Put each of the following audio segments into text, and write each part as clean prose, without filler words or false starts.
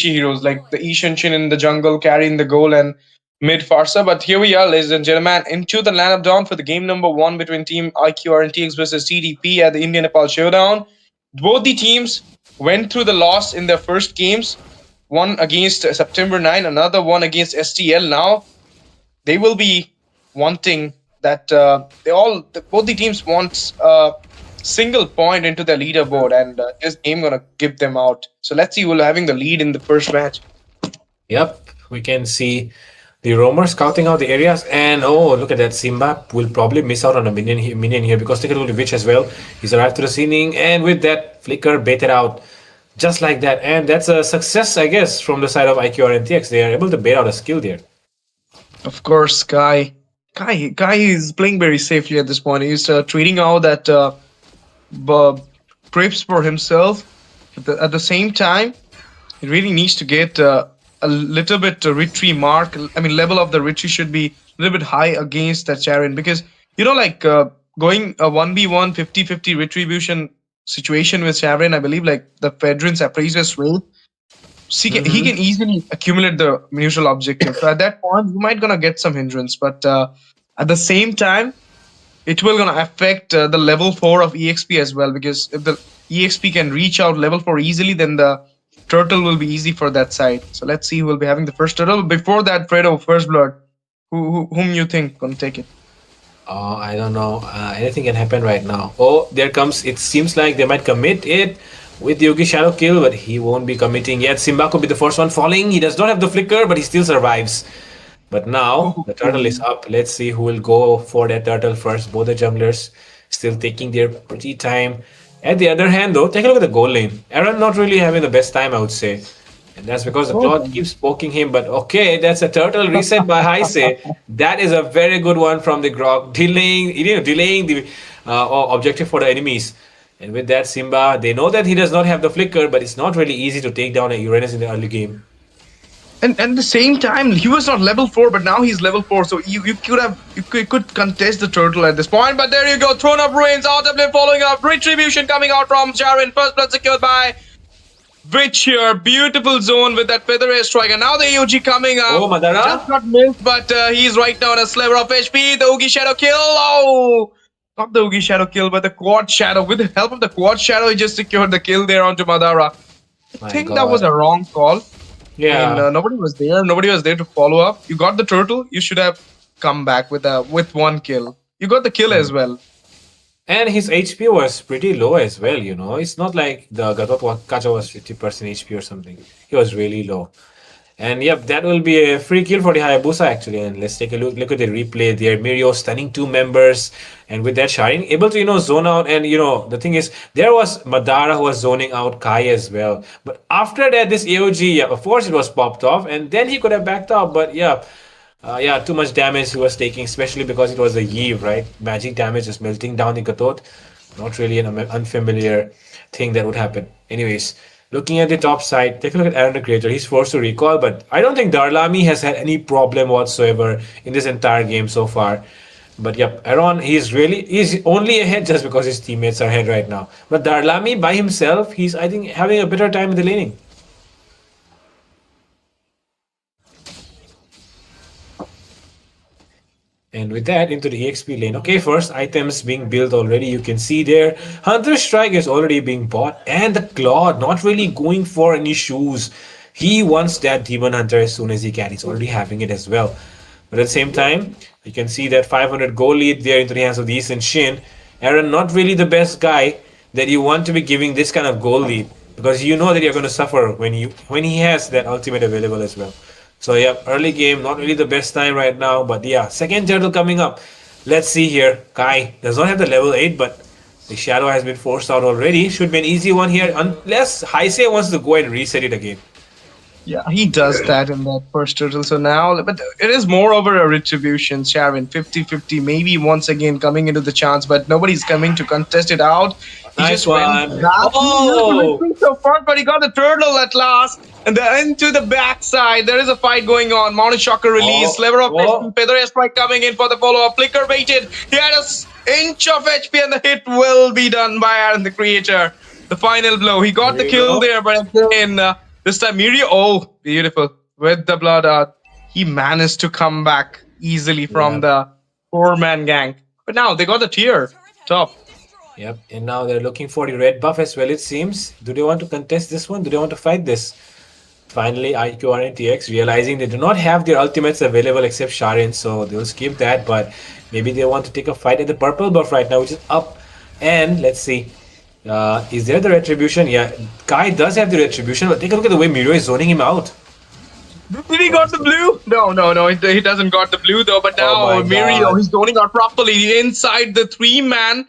heroes like the Ishanshin in the jungle carrying the goal and mid Farsa. But here we are, ladies and gentlemen, into the lineup down for the game number one between Team IQ RNTX versus TDP at the Indian Nepal Showdown. Both the teams went through the loss in their first games. One against September 9, another one against STL. Now they will be wanting that both the teams want single point into their leaderboard, and this game gonna give them out. So let's see who's having the lead in the first match. Yep, we can see the roamer scouting out the areas, and oh, look at that. Simba will probably miss out on a minion here because Ticket will Witch as well. He's arrived to the scene, and with that, Flicker baited out just like that. And that's a success, I guess, from the side of IQ RNTX. They are able to bait out a skill there. Of course, Kai is playing very safely at this point. He's tweeting out that preps for himself. At the same time, he really needs to get a little bit retreat mark. I mean, level of the retreat should be a little bit high against that Charin, because going a 1v1 50-50 retribution situation with Charin, I believe like the Fedrins appraises rate. He can easily accumulate the mutual objective. So at that point, you might gonna get some hindrance, but at the same time, it will gonna affect the level 4 of EXP as well, because if the EXP can reach out level 4 easily, then the turtle will be easy for that side. So let's see who will be having the first turtle. Before that, Fredo, first blood. Whom you think gonna take it? Oh, I don't know. Anything can happen right now. Oh, there comes. It seems like they might commit it with Yogi Shadow kill, but he won't be committing yet. Simba could be the first one falling. He does not have the flicker, but he still survives. But now the turtle is up. Let's see who will go for that turtle first. Both the junglers still taking their pretty time. At the other hand, though, take a look at the goal lane. Aaron not really having the best time, I would say. And that's because the cloth keeps poking him. But okay, that's a turtle reset by Heise. That is a very good one from the Grog. Delaying the objective for the enemies. And with that, Simba, they know that he does not have the flicker, but it's not really easy to take down a Uranus in the early game. And at the same time, he was not level 4, but now he's level 4. So you could contest the turtle at this point. But there you go, Throne of Ruins, RW following up, Retribution coming out from Charin, first blood secured by Witch here. Beautiful zone with that feather airstrike. And now the AOG coming up. Oh, Madara. Just got missed, but he's right now on a sliver of HP. The Oogie Shadow kill. Oh! Not the Oogie Shadow kill, but the Quad Shadow. With the help of the Quad Shadow, he just secured the kill there onto Madara. I think that was a wrong call. Yeah. And nobody was there. Nobody was there to follow up. You got the turtle. You should have come back with one kill. You got the kill as well. And his HP was pretty low as well, you know. It's not like the Kacha was 50% HP or something. He was really low. And yep, that will be a free kill for the Hayabusa actually. And let's take a look at the replay there. Mirio stunning 2 members. And with that, Sharin able to, zone out. And, the thing is, there was Madara who was zoning out Kai as well. But after that, this AOG, of course, it was popped off. And then he could have backed up. But too much damage he was taking, especially because it was a Yeve, right? Magic damage just melting down the Katot. Not really an unfamiliar thing that would happen. Anyways, looking at the top side, take a look at Aaron the Creator. He's forced to recall, but I don't think Darlami has had any problem whatsoever in this entire game so far. But yep, Aaron, he's only ahead just because his teammates are ahead right now. But Darlami by himself, he's, I think, having a better time in the laning. And with that, into the EXP lane. Okay, first items being built already. You can see there. Hunter Strike is already being bought. And the Claw, not really going for any shoes. He wants that Demon Hunter as soon as he can. He's already having it as well. But at the same time, you can see that 500 gold lead there into the hands of the East and Shin. Aaron, not really the best guy that you want to be giving this kind of gold lead. Because you know that you're going to suffer when he has that ultimate available as well. So yeah, early game, not really the best time right now, but yeah, second turtle coming up. Let's see here. Kai does not have the level 8, but the Shadow has been forced out already. Should be an easy one here, unless Heise wants to go and reset it again. Yeah, he does that in that first turtle. So now, but it is more over a retribution. Charin, 50-50, maybe once again coming into the chance, but nobody's coming to contest it out. He nice just one. Went so far, but he got the turtle at last. And then into the backside, there is a fight going on. Mounted Shocker release, lever of HP, Feather Airstrike coming in for the follow-up. Flicker baited. He had an inch of HP, and the hit will be done by Aaron the Creator. The final blow. He got the kill there, but again, This time Mirio, oh, beautiful. With the blood out, he managed to come back easily from Yeah. the four-man gang. But now they got the tier top. Yep. And now they're looking for the red buff as well, it seems. Do they want to contest this one? Do they want to fight this? Finally, IQOO RNTX realizing they do not have their ultimates available except Sharin, so they'll skip that. But maybe they want to take a fight at the purple buff right now, which is up. And let's see. Is there the retribution? Yeah, Kai does have the retribution, but take a look at the way Miro is zoning him out. Did he got the blue? No. He doesn't got the blue though. But Oh now my Mirio, God. he's zoning out properly inside the three-man.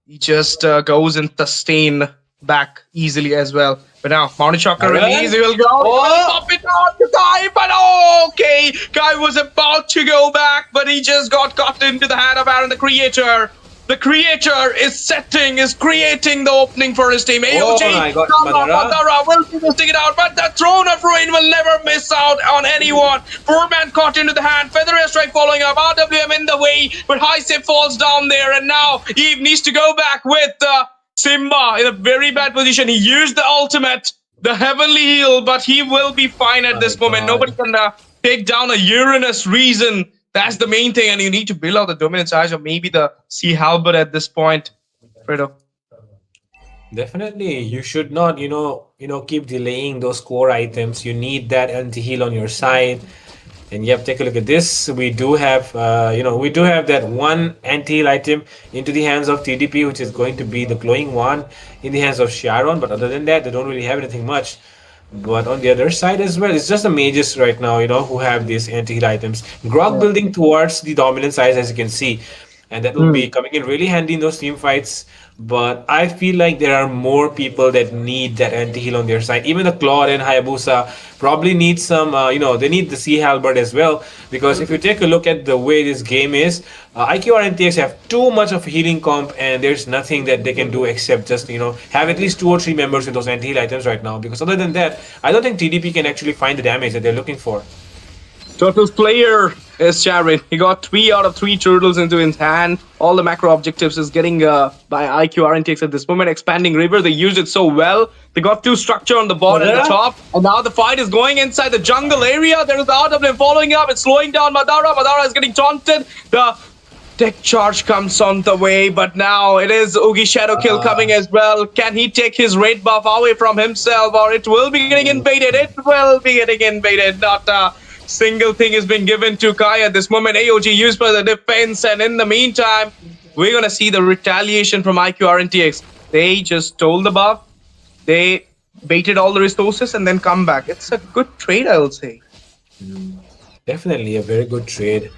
He just goes and sustain back easily as well. But now Mountain Shocker Alright. release, he will go. Oh. Pop it out to Kai, but oh, okay. Kai was about to go back, but he just got caught into the hand of Aaron the Creator. The Creator is creating the opening for his team. AOG, my God, Madara will stick it out, but the Throne of Ruin will never miss out on anyone. Four-man caught into the hand, Feather Strike following up, RWM in the way, but High Sip falls down there, and now Eve needs to go back with Simba in a very bad position. He used the ultimate, the Heavenly Heal, but he will be fine at this moment. God. Nobody can take down a Uranus Reason. That's the main thing, and you need to build out the dominance eyes or maybe the Sea Halberd at this point, Fredo. Definitely, you should not, keep delaying those core items. You need that anti-heal on your side. And yep, take a look at this. We do have, that one anti-heal item into the hands of TDP, which is going to be the glowing wand in the hands of Sharon. But other than that, they don't really have anything much. But on the other side as well, it's just the mages right now, who have these anti-heal items. Grog building towards the dominant size, as you can see. And that will be coming in really handy in those team fights. But I feel like there are more people that need that anti-heal on their side. Even the Claude and Hayabusa probably need some, they need the Sea Halberd as well. Because if you take a look at the way this game is, IQOO RNTX have too much of healing comp, and there's nothing that they can do except just, have at least 2 or 3 members with those anti-heal items right now. Because other than that, I don't think TDP can actually find the damage that they're looking for. Turtles player is Sharon. He got 3 out of 3 turtles into his hand. All the macro objectives is getting by IQOO RNTX at this moment. Expanding river, they used it so well. They got 2 structure on the board and the top. And now the fight is going inside the jungle area. There is the RWM following up. It's slowing down Madara. Madara is getting taunted. The tech charge comes on the way, but now it is Oogie Shadow Kill coming as well. Can he take his red buff away from himself, or it will be getting invaded? It will be getting invaded. Not single thing has been given to Kai at this moment. AOG used for the defense, and in the meantime, we're gonna see the retaliation from IQOO RNTX. They just stole the buff, they baited all the resources, and then come back. It's a good trade, I'll say. Definitely a very good trade.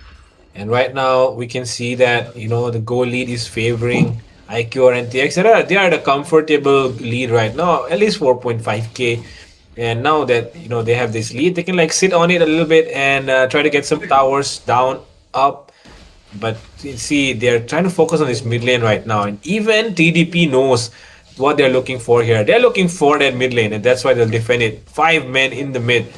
And right now, we can see that, the goal lead is favoring IQOO RNTX. They are at a comfortable lead right now, at least 4.5k. And now that they have this lead, they can sit on it a little bit and try to get some towers down, up. But you see, they're trying to focus on this mid lane right now, and even TDP knows what they're looking for here. They're looking for that mid lane, and that's why they'll defend it. 5 men in the mid.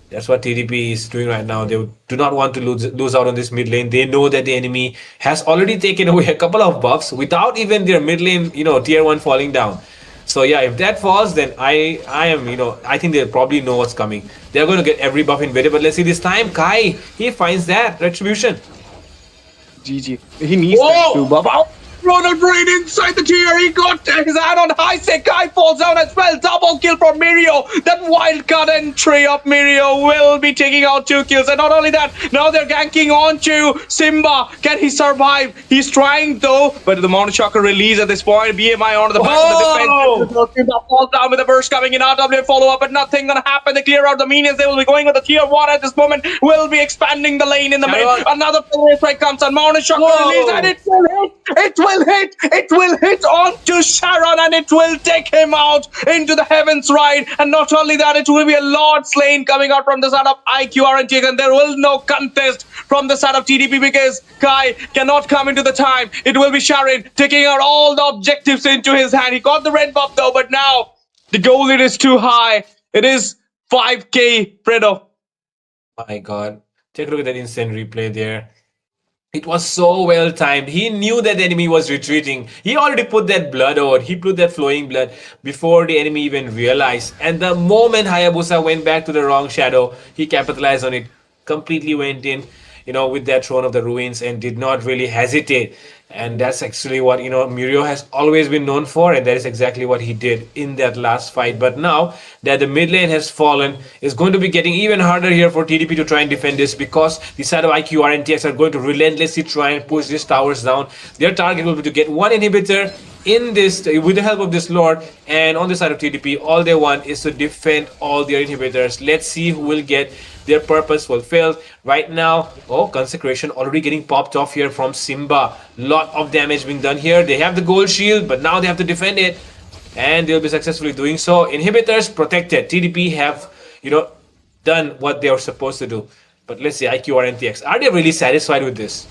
That's what TDP is doing right now. They do not want to lose out on this mid lane. They know that the enemy has already taken away a couple of buffs without even their mid lane, tier 1 falling down. So yeah, if that falls, then I think they'll probably know what's coming. They're going to get every buff invaded, but let's see this time. Kai, he finds that retribution. GG. He needs that too, Baba. Ronald Brain inside the tier. He got his hand on high. Kai falls down as well. Double kill from Mirio. That wildcard entry of Mirio will be taking out 2 kills. And not only that, now they're ganking onto Simba. Can he survive? He's trying though, but the Mountain Shocker release at this point. BMI onto the back of the defense. Simba falls down with the burst coming in. RW follow up, but nothing gonna happen. They clear out the minions. They will be going with the tier 1 at this moment. Will be expanding the lane in the mid. Another strike comes on. Mountain Shocker release, and it will hit. It will hit onto Sharon, and it will take him out into the heavens ride. And not only that, it will be a Lord Slain coming out from the side of IQOO RNTX, and there will no contest from the side of TDP because Kai cannot come into the time. It will be Sharon taking out all the objectives into his hand. He got the red buff though, but now the goal lead is too high. It is 5k, Fredo. My God. Take a look at that instant replay there. It was so well timed. He knew that the enemy was retreating. He already put that blood out. He put that flowing blood before the enemy even realized. And the moment Hayabusa went back to the wrong shadow, he capitalized on it. Completely went in, with that throne of the ruins and did not really hesitate. And that's actually what, Mirio has always been known for. And that is exactly what he did in that last fight. But now that the mid lane has fallen, it's going to be getting even harder here for TDP to try and defend this, because the side of IQOO RNTX are going to relentlessly try and push these towers down. Their target will be to get one inhibitor in this with the help of this lord, and on the side of TDP all they want is to defend all their inhibitors. Let's see who will get their purpose fulfilled right now. Oh, consecration already getting popped off here from Simba. Lot of damage being done here. They have the gold shield, but now they have to defend it, and they'll be successfully doing so. Inhibitors protected. TDP have done what they were supposed to do. But let's see, IQOO RNTX, are they really satisfied with this?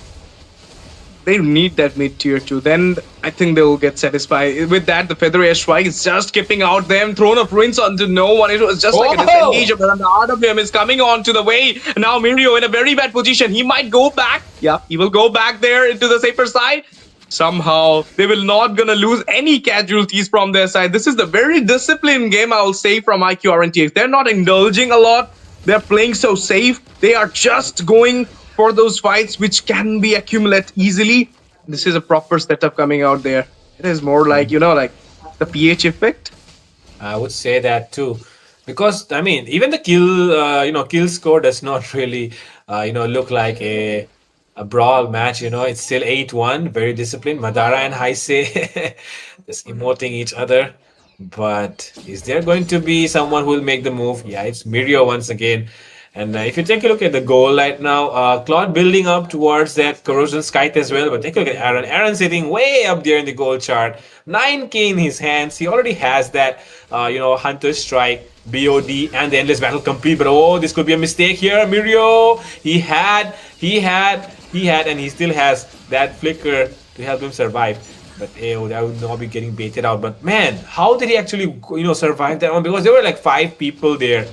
They need that mid tier 2. Then I think they'll get satisfied. With that, the Feather Air Strike is just keeping out them. Throne of Ruins onto no one. It was just like a disengage, but the RWM is coming on to the way. Now Mirio in a very bad position. He might go back. Yeah, he will go back there into the safer side. Somehow, they will not gonna lose any casualties from their side. This is the very disciplined game, I will say, from IQOO RNTX. They're not indulging a lot. They're playing so safe. They are just going for those fights which can be accumulate easily. This is a proper setup coming out there. It is more like, like the PH effect. I would say that too, because I mean, even the kill score does not really, look like a brawl match. It's still 8-1, very disciplined. Madara and Heise just emoting each other. But is there going to be someone who will make the move? Yeah, it's Mirio once again. And if you take a look at the goal right now, Claude building up towards that Corrosion Skite as well. But take a look at Aaron. Aaron sitting way up there in the goal chart. 9k in his hands. He already has that, Hunter Strike, BOD, and the Endless Battle complete. But oh, this could be a mistake here. Mirio, he had, and he still has that flicker to help him survive. But that would not be getting baited out. But man, how did he actually, survive that one? Because there were like 5 people there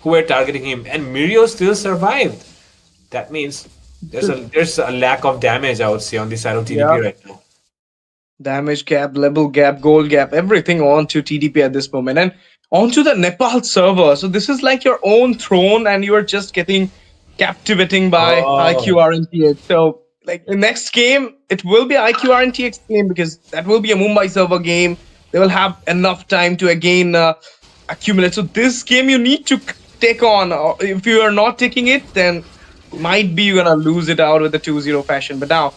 who were targeting him, and Mirio still survived. That means there's a lack of damage, I would say, on the side of TDP right now. Damage gap, level gap, gold gap, everything onto TDP at this moment. And onto the Nepal server. So this is like your own throne, and you are just getting captivating by IQOO RNTX. So like the next game, it will be IQOO RNTX game, because that will be a Mumbai server game. They will have enough time to again accumulate. So this game you need to take on. If you are not taking it, then might be you're gonna lose it out with the 2-0 fashion. But now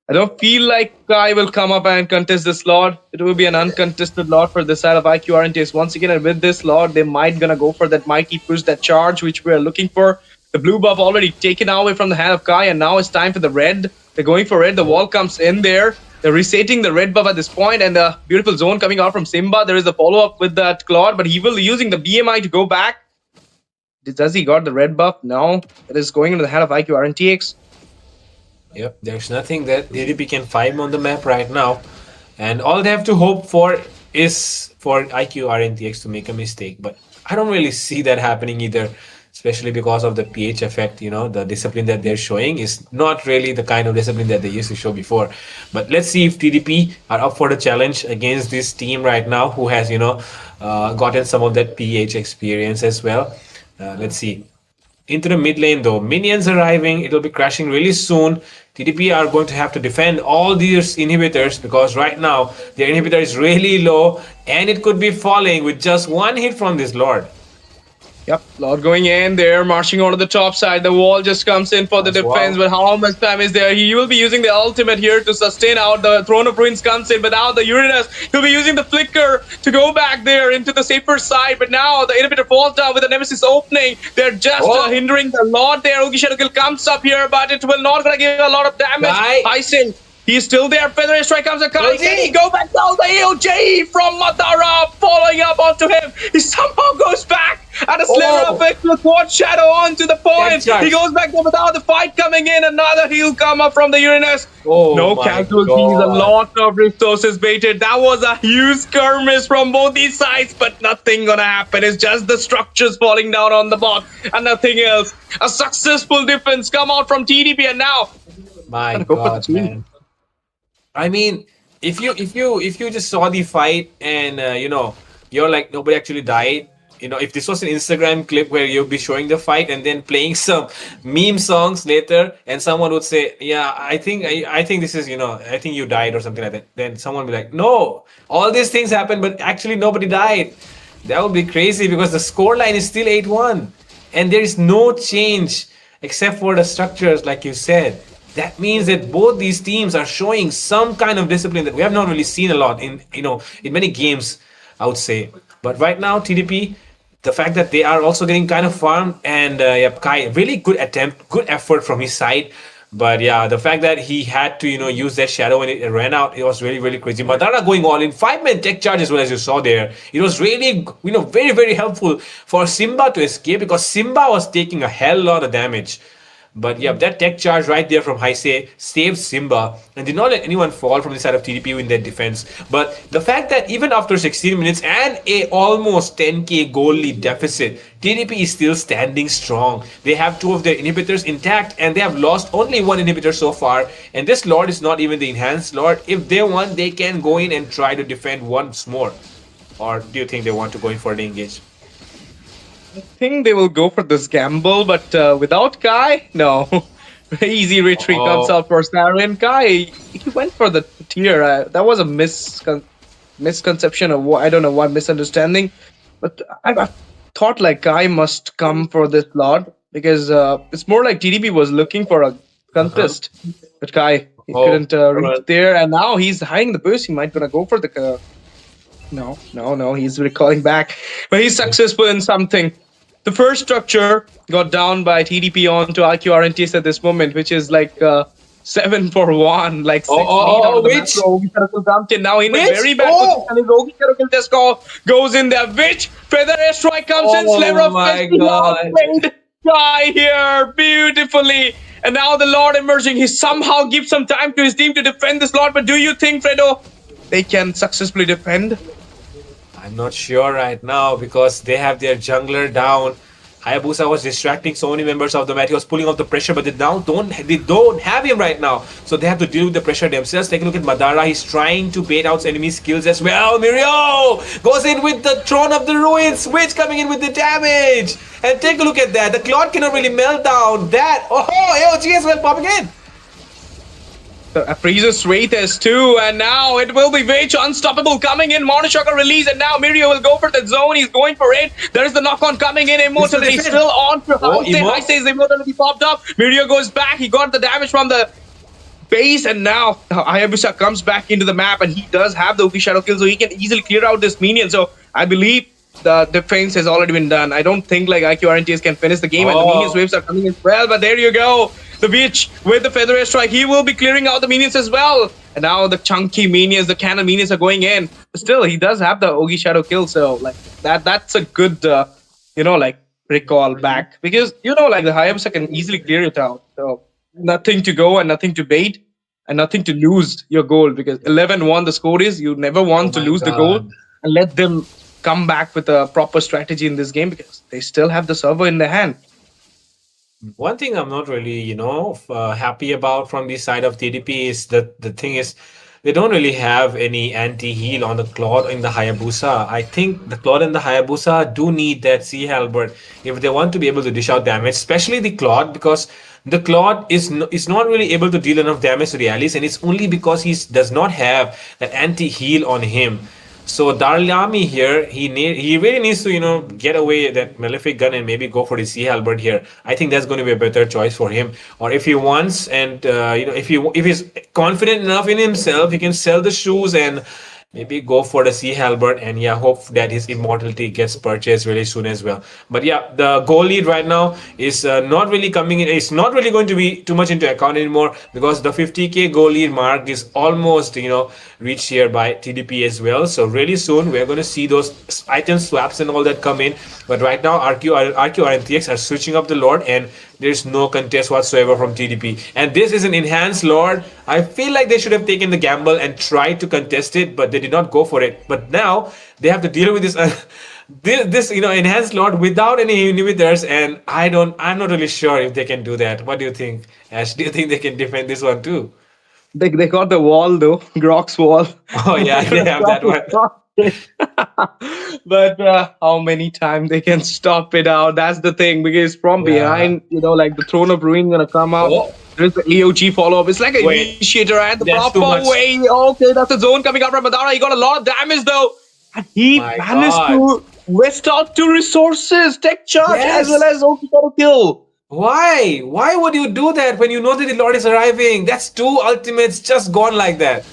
I don't feel like Kai will come up and contest this Lord. It will be an uncontested Lord for the side of IQOO RNTX once again. And with this Lord, they might gonna go for that mighty push, that charge which we are looking for. The blue buff already taken away from the hand of Kai, and now it's time for the red. They're going for red. The wall comes in there. They're resetting the red buff at this point, and the beautiful zone coming out from Simba. There is a follow-up with that Claude, but he will be using the BMI to go back. Does he got the red buff? No. It is going into the hand of IQOO RNTX. Yep, there's nothing that TDP can find on the map right now. And all they have to hope for is for IQOO RNTX to make a mistake. But I don't really see that happening either, especially because of the PH effect. The discipline that they're showing is not really the kind of discipline that they used to show before. But let's see if TDP are up for the challenge against this team right now, who has, gotten some of that PH experience as well. Let's see. Into the mid lane though, minions arriving, it'll be crashing really soon. TDP are going to have to defend all these inhibitors, because right now their inhibitor is really low and it could be falling with just one hit from this Lord. Yep, Lord going in there, marching onto the top side. The wall just comes in for the defense, but how much time is there? He will be using the ultimate here to sustain out. The Throne of Ruins comes in, but now the Uranus, he'll be using the flicker to go back there into the safer side. But now the inhibitor falls down with the Nemesis opening. They're just hindering the Lord there. Ugisharukil comes up here, but it will not gonna give a lot of damage. Icing. He's still there. Feather Air Strike comes. Can he go back down? The AOJ from Madara following up onto him. He somehow goes back. And a sliver of it with one shadow onto the point. He goes back there without the fight coming in. Another heal come up from the Uranus. No casualties. A lot of resources baited. That was a huge skirmish from both these sides, but nothing gonna happen. It's just the structures falling down on the bot and nothing else. A successful defense come out from TDP, and now My Gotta go for the God, two. man. I mean, if you just saw the fight and you're like nobody actually died. If this was an Instagram clip where you'll be showing the fight and then playing some meme songs later, and someone would say, "Yeah, I think this is I think you died or something like that." Then someone would be like, "No, all these things happened, but actually nobody died." That would be crazy because the score line is still 8-1 and there is no change except for the structures, like you said. That means that both these teams are showing some kind of discipline that we have not really seen a lot in many games, I would say. But right now, TDP, the fact that they are also getting kind of farmed, and yeah, Kai, really good attempt, good effort from his side. But yeah, the fact that he had to use that shadow when it ran out, it was really really crazy. Madara going all in, 5-man tech charge as well, as you saw there. It was really very very helpful for Simba to escape because Simba was taking a hell lot of damage. But yeah, that tech charge right there from Heisei saved Simba and did not let anyone fall from the side of TDP in their defense. But the fact that even after 16 minutes and a almost 10k goal lead deficit, TDP is still standing strong. They have two of their inhibitors intact and they have lost only one inhibitor so far. And this Lord is not even the enhanced Lord. If they want, they can go in and try to defend once more. Or do you think they want to go in for the engage? I think they will go for this gamble, but without Kai, no. Easy retreat comes Oh, out for Saren. Kai, he went for the tier. That was a misconception, or I don't know what, misunderstanding. But I thought like Kai must come for this Lord because it's more like TDP was looking for a uh-huh. contest, but Kai he Oh, couldn't reach well, there, and now he's hiding the boost. He might gonna go for the no, no, no. He's recalling back, but he's successful in something. The first structure got down by TDP onto IQ RNTX at this moment, which is like 7 for 1, like oh, 6 feet out oh, of oh, the macro. which? Ogi Circle dumped in now in a Which? very bad position. Oh! His Ogi Circle just goes in there. Which Feather Airstrike comes in, Slaver Oh of my Fist, he god. outplayed Guy here beautifully. And now the Lord emerging. He somehow gives some time to his team to defend this Lord. But do you think, Fredo, they can successfully defend? I'm not sure right now because they have their jungler down. Hayabusa was distracting so many members of the match. He was pulling off the pressure, but they don't have him right now. So they have to deal with the pressure themselves. Take a look at Madara. He's trying to bait out enemy skills as well. Mirio goes in with the Throne of the Ruins. Switch coming in with the damage. And take a look at that. The Cloud cannot really melt down that. Oh, AOG as well popping in. The Freezer's Wraith is 2, and now it will be Witch Unstoppable coming in. Monoshocker release, and now Mirio will go for the zone. He's going for it. There's the knock on coming in. Immortality defend. still on for Oh, Heisei. Emo. Heisei's Immortality popped up. Mirio goes back. He got the damage from the base, and now Hayabusa comes back into the map, and he does have the Uki Shadow kill, so he can easily clear out this minion. So I believe the defense has already been done. I don't think like IQ RNTS can finish the game, and the minions waves are coming in well, but there you go. The Witch with the Feather Strike, he will be clearing out the minions as well. And now the chunky minions, the cannon minions are going in. But still, he does have the Ogi Shadow kill, so like that's a good, like recall back. Because, like the Hayabusa can easily clear it out. So nothing to go and nothing to bait and nothing to lose your goal, because 11-1 the score is. You never Oh want to my lose the goal, god. and let them come back with a proper strategy in this game because they still have the server in their hand. One thing I'm not really, happy about from the side of TDP is that the thing is they don't really have any anti-heal on the Claude in the Hayabusa. I think the Claude and the Hayabusa do need that Sea Halberd if they want to be able to dish out damage, especially the Claude, because the Claude is not really able to deal enough damage to the allies, and it's only because he does not have that anti-heal on him. So Darlami here, he really needs to get away that malefic gun and maybe go for the Sea Halberd here. I think that's going to be a better choice for him. Or if he wants and if he's confident enough in himself, he can sell the shoes and maybe go for the Sea Halberd, and yeah, hope that his immortality gets purchased really soon as well. But yeah, the goal lead right now is not really coming in. It's not really going to be too much into account anymore because the 50k goal lead mark is almost reached here by TDP as well. So really soon we're going to see those item swaps and all that come in. But right now RQ and TX are switching up the Lord, and there's no contest whatsoever from TDP. And this is an enhanced Lord. I feel like they should have taken the gamble and tried to contest it, but they did not go for it. But now they have to deal with this this enhanced lot without any inhibitors, and I'm not really sure if they can do that. What do you think, Ash? Do you think they can defend this one too? They got the wall though, Grok's wall. Oh yeah, They're they gonna have stop that one. it. But how many times they can stop it out? That's the thing, because from Yeah. behind, like the Throne of Ruin gonna come out. Oh There's the AOG follow up. It's like an wait, initiator and the that's too proper much. way. Okay, that's a zone coming out from Madara. He got a lot of damage though. And he My managed God. to west out two resources, tech charge as well Yes. as okay got a kill. Why? Why would you do that when you know that the Lord is arriving? That's two ultimates just gone like that.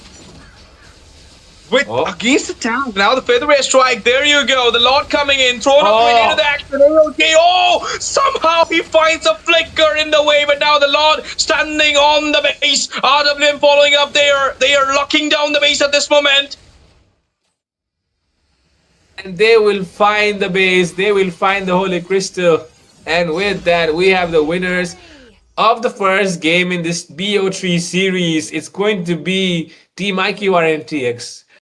With Oh. against the tank. Now the featherweight strike. There you go. The Lord coming in. Thrown up Oh. into the action. Okay. Oh, somehow he finds a flicker in the way, but now the Lord standing on the base. RWM following up there. They are locking down the base at this moment. And they will find the base, they will find the Holy Crystal. And with that, we have the winners of the first game in this BO3 series. It's going to be Team IQOO RNTX